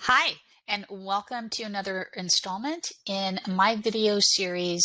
Hi, and welcome to another installment in my video series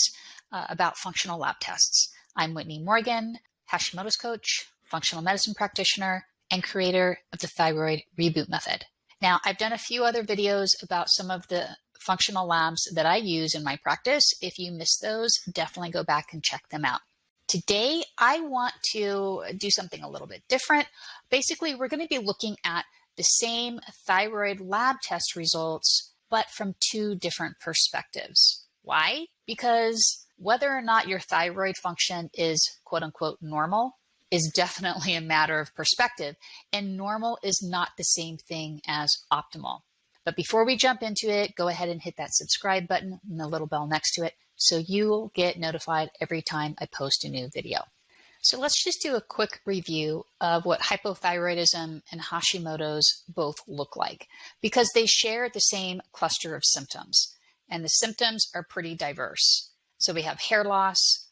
about functional lab tests. I'm Whitney Morgan, Hashimoto's coach, functional medicine practitioner, and creator of the thyroid reboot method. Now, I've done a few other videos about some of the functional labs that I use in my practice. If you missed those, definitely go back and check them out. Today, I want to do something a little bit different. Basically, we're going to be looking at the same thyroid lab test results, but from two different perspectives. Why? Because whether or not your thyroid function is quote unquote normal is definitely a matter of perspective, and normal is not the same thing as optimal. But before we jump into it, go ahead and hit that subscribe button and the little bell next to it so you'll get notified every time I post a new video. So let's just do a quick review of what hypothyroidism and Hashimoto's both look like, because they share the same cluster of symptoms, and the symptoms are pretty diverse. So we have hair loss,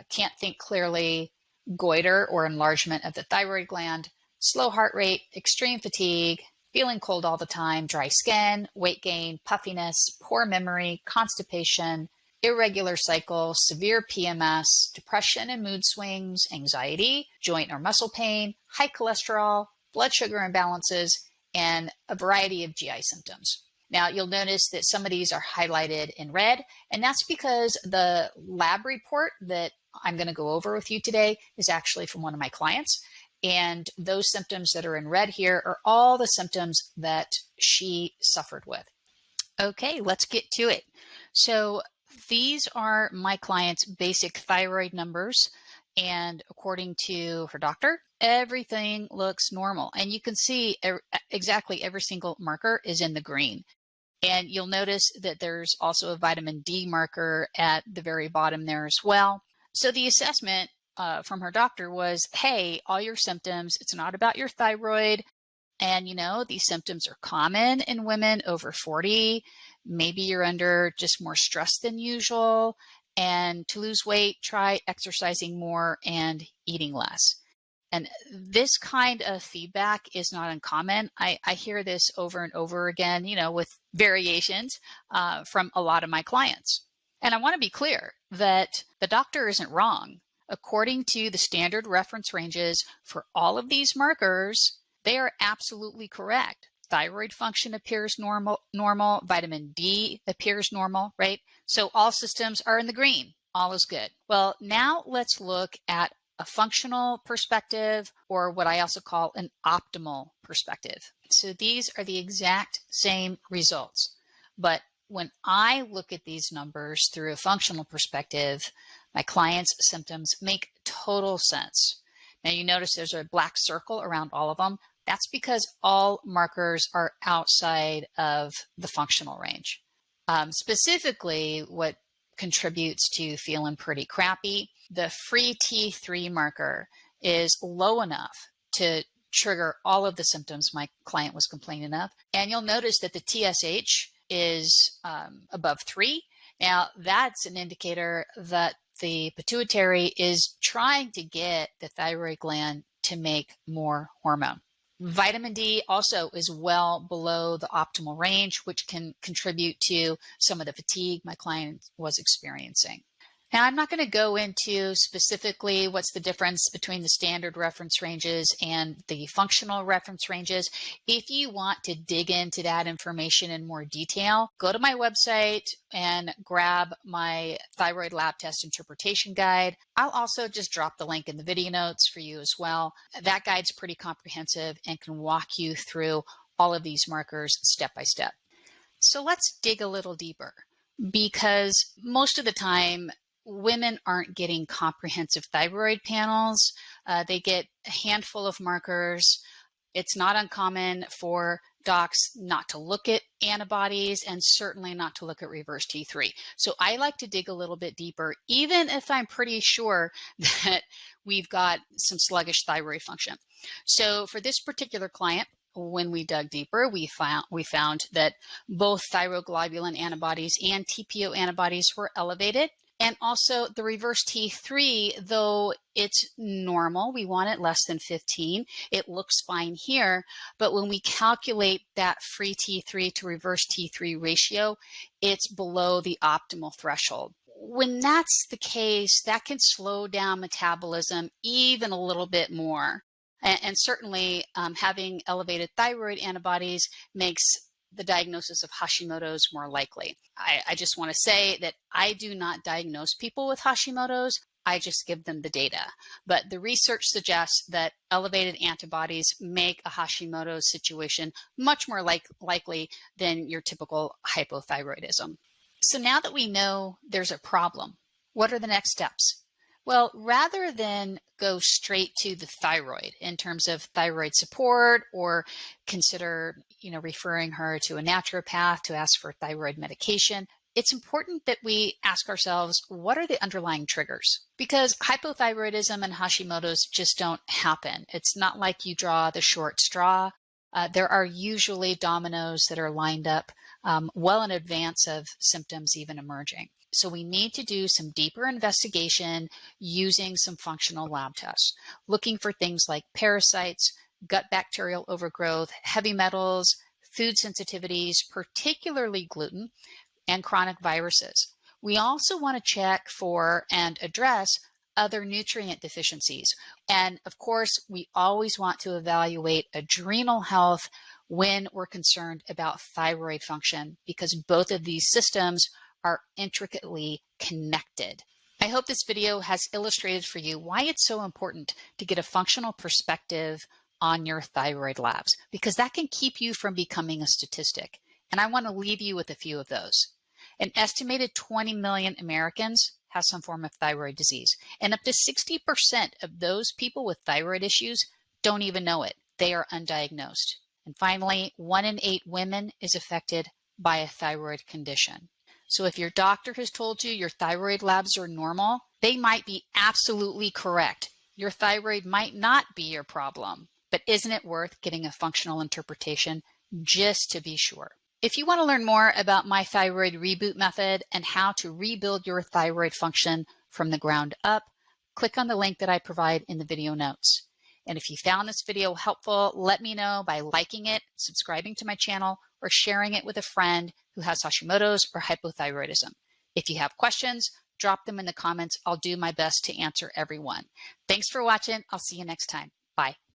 can't think clearly, goiter or enlargement of the thyroid gland, slow heart rate, extreme fatigue, feeling cold all the time, dry skin, weight gain, puffiness, poor memory, constipation, irregular cycle, severe PMS, depression and mood swings, anxiety, joint or muscle pain, high cholesterol, blood sugar imbalances, and a variety of GI symptoms. Now, you'll notice that some of these are highlighted in red, and that's because the lab report that I'm going to go over with you today is actually from one of my clients. And those symptoms that are in red here are all the symptoms that she suffered with. Okay, let's get to it. So these are my client's basic thyroid numbers, and according to her doctor, everything looks normal. And you can see exactly every single marker is in the green. And you'll notice that there's also a vitamin D marker at the very bottom there as well. So the assessment from her doctor was, hey, all your symptoms, it's not about your thyroid. And, these symptoms are common in women over 40. Maybe you're under just more stress than usual. And to lose weight, try exercising more and eating less. And this kind of feedback is not uncommon. I hear this over and over again, with variations from a lot of my clients. And I want to be clear that the doctor isn't wrong. According to the standard reference ranges for all of these markers, they are absolutely correct. Thyroid function appears normal, vitamin D appears normal, right? So all systems are in the green, all is good. Well, now let's look at a functional perspective, or what I also call an optimal perspective. So these are the exact same results. But when I look at these numbers through a functional perspective, my client's symptoms make total sense. Now you notice there's a black circle around all of them. That's because all markers are outside of the functional range. Specifically, what contributes to feeling pretty crappy, the free T3 marker is low enough to trigger all of the symptoms my client was complaining of. And you'll notice that the TSH is above 3. Now, that's an indicator that the pituitary is trying to get the thyroid gland to make more hormone. Vitamin D also is well below the optimal range, which can contribute to some of the fatigue my client was experiencing. Now, I'm not going to go into specifically what's the difference between the standard reference ranges and the functional reference ranges. If you want to dig into that information in more detail, go to my website and grab my thyroid lab test interpretation guide. I'll also just drop the link in the video notes for you as well. That guide's pretty comprehensive and can walk you through all of these markers step by step. So let's dig a little deeper, because most of the time, women aren't getting comprehensive thyroid panels. They get a handful of markers. It's not uncommon for docs not to look at antibodies and certainly not to look at reverse T3. So I like to dig a little bit deeper, even if I'm pretty sure that we've got some sluggish thyroid function. So for this particular client, when we dug deeper, we found that both thyroglobulin antibodies and TPO antibodies were elevated. And also the reverse T3, though it's normal, we want it less than 15. It looks fine here, but when we calculate that free T3 to reverse T3 ratio, it's below the optimal threshold. When that's the case, that can slow down metabolism even a little bit more. And certainly having elevated thyroid antibodies makes the diagnosis of Hashimoto's more likely. I just want to say that I do not diagnose people with Hashimoto's. I just give them the data. But the research suggests that elevated antibodies make a Hashimoto's situation much more likely than your typical hypothyroidism. So now that we know there's a problem, what are the next steps? Well, rather than go straight to the thyroid in terms of thyroid support or consider, referring her to a naturopath to ask for thyroid medication, it's important that we ask ourselves, what are the underlying triggers? Because hypothyroidism and Hashimoto's just don't happen. It's not like you draw the short straw. There are usually dominoes that are lined up well in advance of symptoms even emerging. So we need to do some deeper investigation using some functional lab tests, looking for things like parasites, gut bacterial overgrowth, heavy metals, food sensitivities, particularly gluten, and chronic viruses. We also want to check for and address other nutrient deficiencies. And of course, we always want to evaluate adrenal health when we're concerned about thyroid function, because both of these systems are intricately connected. I hope this video has illustrated for you why it's so important to get a functional perspective on your thyroid labs, because that can keep you from becoming a statistic. And I want to leave you with a few of those. An estimated 20 million Americans have some form of thyroid disease, and up to 60% of those people with thyroid issues don't even know it. They are undiagnosed. And finally, 1 in 8 women is affected by a thyroid condition. So if your doctor has told you your thyroid labs are normal, they might be absolutely correct. Your thyroid might not be your problem, but isn't it worth getting a functional interpretation just to be sure? If you want to learn more about my thyroid reboot method and how to rebuild your thyroid function from the ground up, click on the link that I provide in the video notes. And if you found this video helpful, let me know by liking it, subscribing to my channel, or sharing it with a friend who has Hashimoto's or hypothyroidism. If you have questions, drop them in the comments. I'll do my best to answer everyone. Thanks for watching. I'll see you next time. Bye.